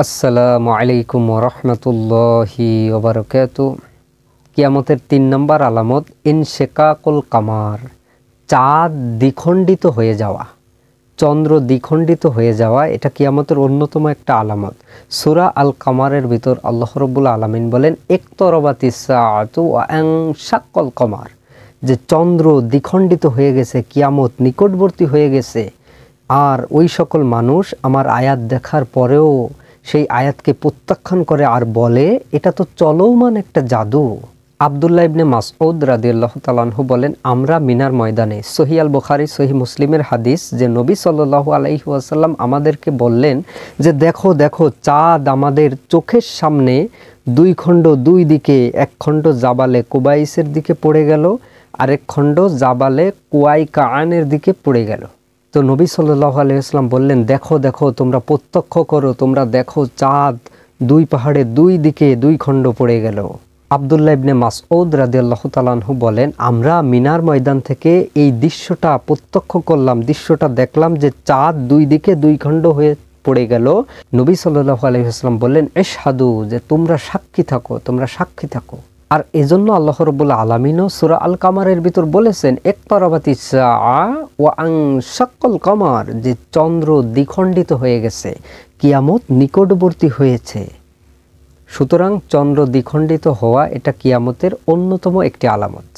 আসসালামু আলাইকুম ওয়া রাহমাতুল্লাহি ওয়া বারাকাতুহু। কিয়ামতের ৩ নম্বর আলামত ইনশিকাকুল কামার, চাঁদ দ্বিখণ্ডিত হয়ে যাওয়া, চন্দ্র দ্বিখণ্ডিত হয়ে যাওয়া, এটা কিয়ামতের অন্যতম একটা আলামত। সূরা আল কামারের ভিতর আল্লাহ রাব্বুল আলামিন বলেন ইকতারাবাতিস সাআতু ওয়া আনশাক্কাল কামার, যে চন্দ্র দ্বিখণ্ডিত হয়ে গেছে, কিয়ামত নিকটবর্তী হয়ে গেছে। আর ওই সকল মানুষ আমার আয়াত দেখার পরেও সেই আয়াতকে প্রত্যাখ্যান করে আর বলে এটা তো চলমান একটা জাদু। আব্দুল্লাহ ইবনে মাসউদ রাদিয়াল্লাহু তাআলা আনহু বলেন, আমরা মিনার ময়দানে, সহিহ আল বুখারী সহিহ মুসলিমের হাদিস, যে নবী সাল্লাল্লাহু আলাইহি ওয়াসাল্লাম আমাদেরকে বললেন যে দেখো দেখো, চাঁদ আমাদের চোখের সামনে দুই খণ্ড, দুই দিকে, এক খণ্ড জাবালে কুবাইসের দিকে পড়ে গেল, আরেক খণ্ড জাবালে কুয়াইকানের দিকে পড়ে গেল। তো নবী সাল্লাল্লাহু আলাইহি ওয়াসাল্লাম বললেন, দেখো দেখো, তোমরা প্রত্যক্ষ করো, তোমরা দেখো চাঁদ দুই পাহাড়ে দুই দিকে দুই খণ্ড পড়ে গেল। আব্দুল্লাহ ইবনে মাসউদ রাদিয়াল্লাহু তাআলা আনহু বলেন, আমরা মিনার ময়দান থেকে এই দৃশ্যটা প্রত্যক্ষ করলাম, দৃশ্যটা দেখলাম যে চাঁদ দুই দিকে দুই খণ্ড হয়ে পড়ে গেল। নবী সাল্লাল্লাহু আলাইহি ওয়াসাল্লাম বললেন, ইশহাদু, যে তোমরা সাক্ষী থাকো, তোমরা সাক্ষী থাকো। আর এজন্য আল্লাহ রাব্বুল আলামিনও সূরা আল কামারের ভিতর বলেছেন ইকতারাবাতিস সাআ ওয়া আনশাক্কাল কামার, যে চন্দ্র দ্বিখণ্ডিত হয়ে গেছে, কিয়ামত নিকটবর্তী হয়েছে। সুতরাং চন্দ্র দ্বিখণ্ডিত হওয়া এটা কিয়ামতের অন্যতম একটি আলামত।